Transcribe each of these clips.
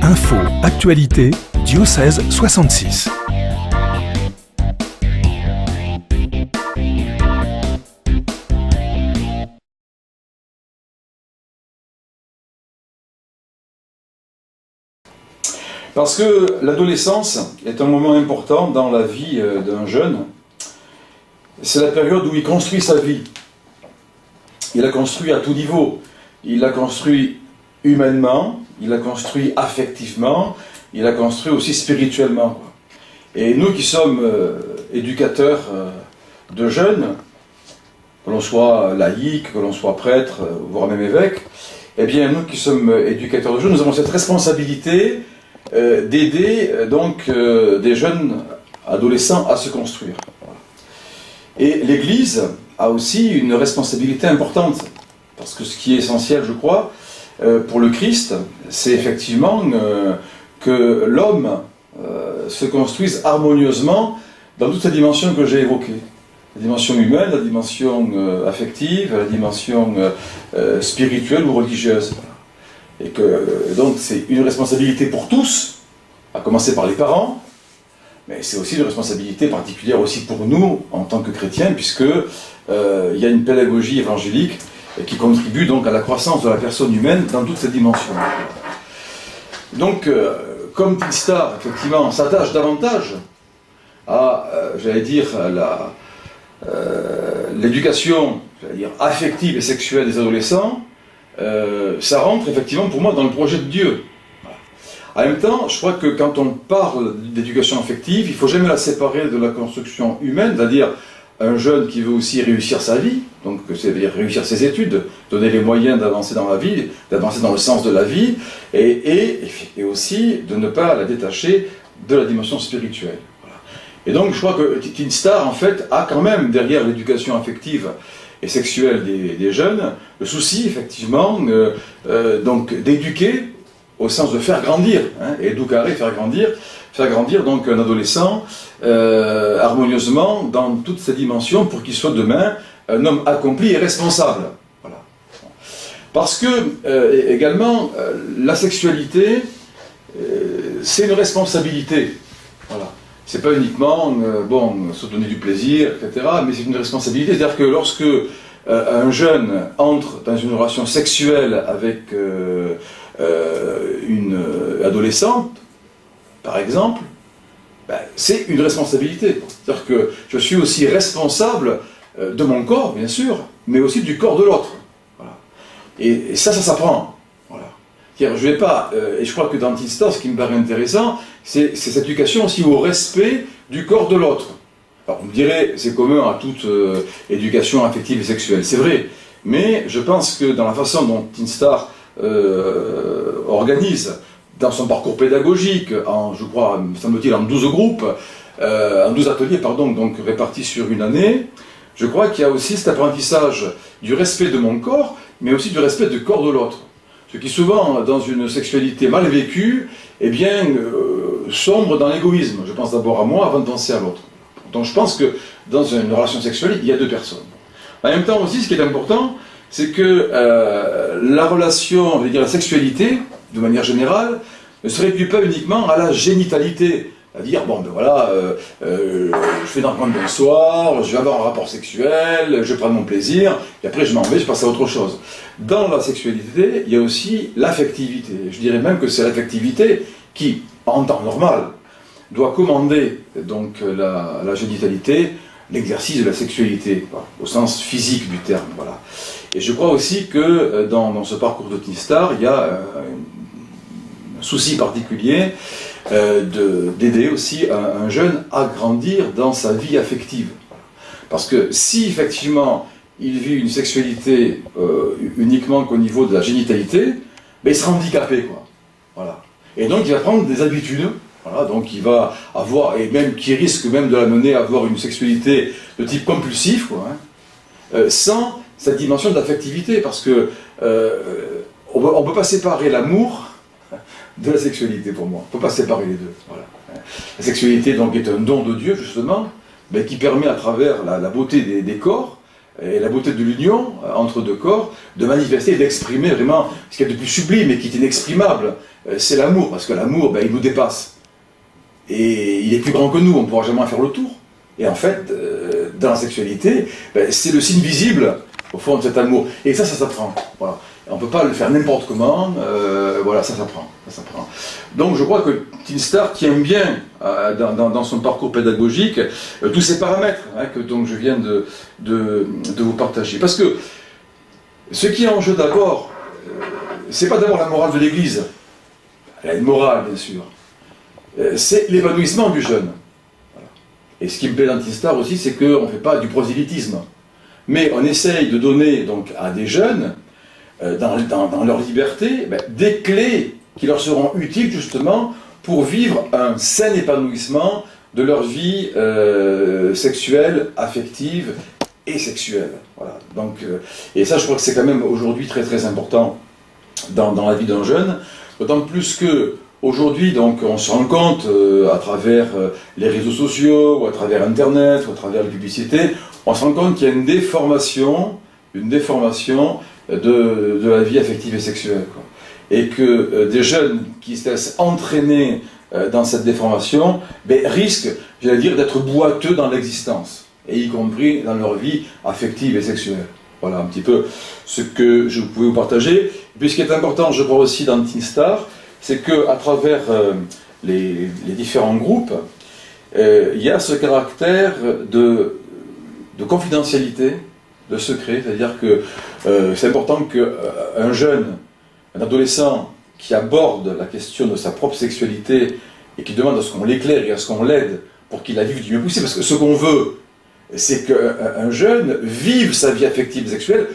Info, actualité, diocèse 66. Parce que l'adolescence est un moment important dans la vie d'un jeune. C'est la période où il construit sa vie. Il la construit à tout niveau. Il la construit humainement, il la construit affectivement, il la construit aussi spirituellement. Et nous qui sommes éducateurs de jeunes, que l'on soit laïc, que l'on soit prêtre, voire même évêque, eh bien nous qui sommes éducateurs de jeunes, nous avons cette responsabilité d'aider donc des jeunes adolescents à se construire. Et l'Église a aussi une responsabilité importante, parce que ce qui est essentiel, je crois, pour le Christ, c'est effectivement que l'homme se construise harmonieusement dans toutes ces dimensions que j'ai évoquées. La dimension humaine, la dimension affective, la dimension spirituelle ou religieuse. Et que donc c'est une responsabilité pour tous, à commencer par les parents, mais c'est aussi une responsabilité particulière aussi pour nous en tant que chrétiens, puisque il y a une pédagogie évangélique qui contribue donc à la croissance de la personne humaine dans toutes ses dimensions. Donc, comme Teen Star, effectivement, s'attache davantage à, j'allais dire, l'éducation, affective et sexuelle des adolescents, ça rentre effectivement pour moi dans le projet de Dieu. En même temps, je crois que quand on parle d'éducation affective, il ne faut jamais la séparer de la construction humaine, c'est-à-dire un jeune qui veut aussi réussir sa vie, donc c'est-à-dire réussir ses études, donner les moyens d'avancer dans la vie, d'avancer dans le sens de la vie, et aussi de ne pas la détacher de la dimension spirituelle. Voilà. Et donc je crois que Teen Star, en fait, a quand même derrière l'éducation affective et sexuelle des jeunes, le souci, effectivement, donc d'éduquer au sens de faire grandir, et educare, faire grandir donc un adolescent harmonieusement dans toutes ses dimensions pour qu'il soit demain un homme accompli et responsable. Voilà. Parce que, également, la sexualité, c'est une responsabilité. Voilà. C'est pas uniquement, se donner du plaisir, etc., mais c'est une responsabilité. C'est-à-dire que lorsque un jeune entre dans une relation sexuelle avec une adolescente, par exemple, c'est une responsabilité. C'est-à-dire que je suis aussi responsable de mon corps, bien sûr, mais aussi du corps de l'autre. Voilà. Et ça s'apprend. Voilà. Je vais pas, et je crois que dans Teen Star, ce qui me paraît intéressant, c'est cette éducation aussi au respect du corps de l'autre. Alors vous me direz, c'est commun à toute éducation affective et sexuelle, c'est vrai, mais je pense que dans la façon dont Teen Star organise dans son parcours pédagogique, je crois, me semble-t-il, en 12 groupes, en 12 ateliers, pardon, donc répartis sur une année, je crois qu'il y a aussi cet apprentissage du respect de mon corps, mais aussi du respect du corps de l'autre. Ce qui souvent, dans une sexualité mal vécue, eh bien, sombre dans l'égoïsme. Je pense d'abord à moi avant de penser à l'autre. Donc je pense que dans une relation sexuelle, il y a deux personnes. En même temps aussi, ce qui est important, c'est que la relation, je veux dire la sexualité, de manière générale, ne se réduit pas uniquement à la génitalité. C'est-à-dire, je fais une rencontre d'un soir, je vais avoir un rapport sexuel, je vais prendre mon plaisir, et après je m'en vais, je passe à autre chose. Dans la sexualité, il y a aussi l'affectivité. Je dirais même que c'est l'affectivité qui, en temps normal, doit commander donc la génitalité, l'exercice de la sexualité, au sens physique du terme. Voilà. Et je crois aussi que dans ce parcours de Teen Star, il y a un souci particulier d'aider aussi un jeune à grandir dans sa vie affective. Parce que si effectivement il vit une sexualité uniquement qu'au niveau de la génitalité, il sera handicapé, quoi. Voilà. Et donc il va prendre des habitudes. Voilà, donc il va avoir, et même qui risque même de l'amener à avoir une sexualité de type compulsif, quoi, sans cette dimension d'affectivité, parce que on ne peut pas séparer l'amour de la sexualité pour moi. On ne peut pas séparer les deux. Voilà. La sexualité donc est un don de Dieu justement, mais qui permet à travers la beauté des corps, et la beauté de l'union entre deux corps, de manifester et d'exprimer vraiment ce qu'il y a de plus sublime et qui est inexprimable. C'est l'amour, parce que l'amour, il nous dépasse. Et il est plus grand que nous, on ne pourra jamais en faire le tour. Et en fait, dans la sexualité, c'est le signe visible, au fond, de cet amour. Et ça s'apprend. Voilà. On ne peut pas le faire n'importe comment, voilà, ça s'apprend. Donc je crois que Teen Star tient bien dans son parcours pédagogique tous ces paramètres que donc, je viens de vous partager. Parce que ce qui est en jeu d'abord, c'est pas d'abord la morale de l'Église, elle a une morale bien sûr, c'est l'épanouissement du jeune. Voilà. Et ce qui me plaît dans Teen Star aussi, c'est qu'on ne fait pas du prosélytisme, mais on essaye de donner donc, à des jeunes, dans leur liberté, des clés qui leur seront utiles justement pour vivre un sain épanouissement de leur vie sexuelle, affective et sexuelle. Voilà. Donc, et ça, je crois que c'est quand même aujourd'hui très très important dans la vie d'un jeune, d'autant plus que aujourd'hui, donc, on se rend compte à travers les réseaux sociaux, ou à travers Internet, ou à travers les publicités, on se rend compte qu'il y a une déformation de la vie affective et sexuelle. Quoi. Et que des jeunes qui se laissent entraîner dans cette déformation risquent, j'allais dire, d'être boiteux dans l'existence, et y compris dans leur vie affective et sexuelle. Voilà un petit peu ce que je pouvais vous partager. Et puis ce qui est important, je crois aussi dans Teen Star, c'est qu'à travers les différents groupes, il y a ce caractère de confidentialité, de secret, c'est-à-dire que c'est important qu'un jeune, un adolescent qui aborde la question de sa propre sexualité et qui demande à ce qu'on l'éclaire et à ce qu'on l'aide pour qu'il la vive du mieux possible, parce que ce qu'on veut, c'est qu'un jeune vive sa vie affective et sexuelle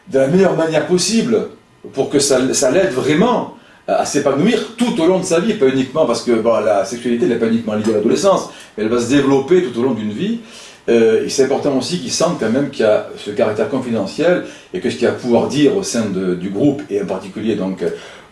de la meilleure manière possible, pour que ça l'aide vraiment à s'épanouir tout au long de sa vie, pas uniquement parce que la sexualité n'est pas uniquement liée à l'adolescence, mais elle va se développer tout au long d'une vie. Et c'est important aussi qu'ils sentent quand même qu'il y a ce caractère confidentiel et que ce qu'il y a à pouvoir dire au sein du groupe, et en particulier donc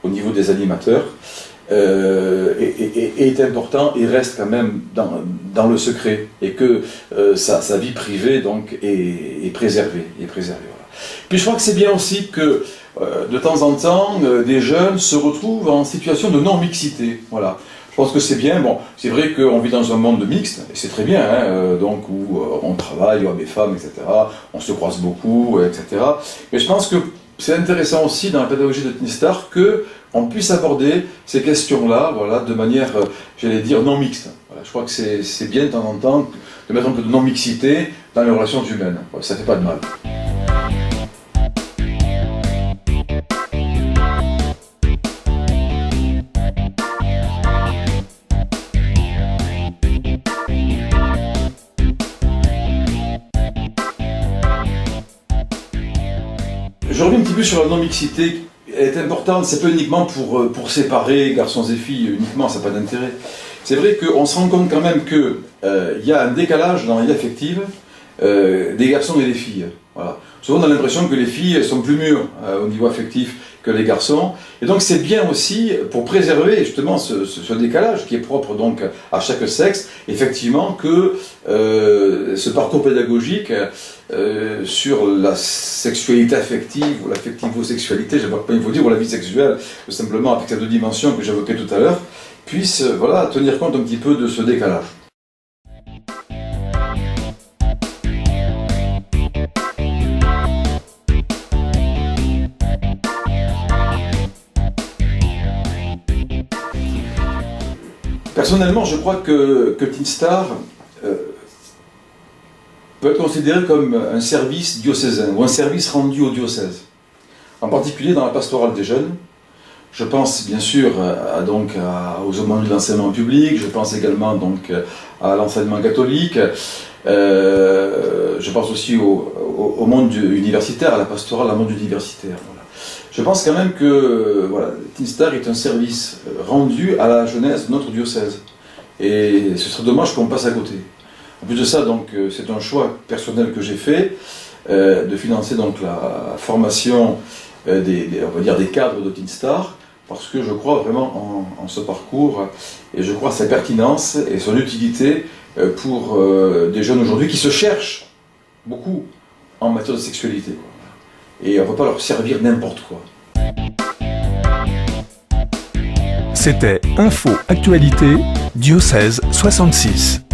au niveau des animateurs, est important et reste quand même dans le secret, et que sa vie privée donc est préservée. Voilà. Puis je crois que c'est bien aussi que de temps en temps, des jeunes se retrouvent en situation de non-mixité. Voilà. Je pense que c'est bien. Bon, c'est vrai qu'on vit dans un monde mixte, et c'est très bien, donc où on travaille, hommes et femmes, etc. On se croise beaucoup, etc. Mais je pense que c'est intéressant aussi dans la pédagogie de Teen Star qu'on puisse aborder ces questions-là, voilà, de manière, j'allais dire, non mixte. Voilà, je crois que c'est bien de temps en temps de mettre un peu de non-mixité dans les relations humaines. Voilà, ça ne fait pas de mal. Je reviens un petit peu sur la non-mixité. Elle est importante, c'est pas uniquement pour séparer garçons et filles, uniquement, ça n'a pas d'intérêt. C'est vrai qu'on se rend compte quand même qu'il y a un décalage dans la vie affective des garçons et des filles. Voilà. Souvent on a l'impression que les filles sont plus mûres au niveau affectif que les garçons. Et donc c'est bien aussi, pour préserver justement ce décalage qui est propre donc à chaque sexe, effectivement que ce parcours pédagogique sur la sexualité affective ou l'affectivo-sexualité, je ne sais pas comment il faut dire, ou la vie sexuelle, tout simplement avec ces deux dimensions que j'évoquais tout à l'heure, puisse tenir compte un petit peu de ce décalage. Personnellement, je crois que Teen Star peut être considéré comme un service diocésain, ou un service rendu au diocèse, en particulier dans la pastorale des jeunes. Je pense bien sûr aux aumôneries de l'enseignement public, je pense également donc, à l'enseignement catholique, je pense aussi au monde universitaire, à la pastorale, au monde universitaire. Voilà. Je pense quand même que Teen Star est un service rendu à la jeunesse de notre diocèse. Et ce serait dommage qu'on passe à côté. En plus de ça, c'est un choix personnel que j'ai fait de financer donc, la formation on va dire des cadres de Teen Star, parce que je crois vraiment en ce parcours et je crois à sa pertinence et son utilité pour des jeunes aujourd'hui qui se cherchent beaucoup en matière de sexualité, quoi. Et on ne va pas leur servir n'importe quoi. C'était Info Actualité, Diocèse 66.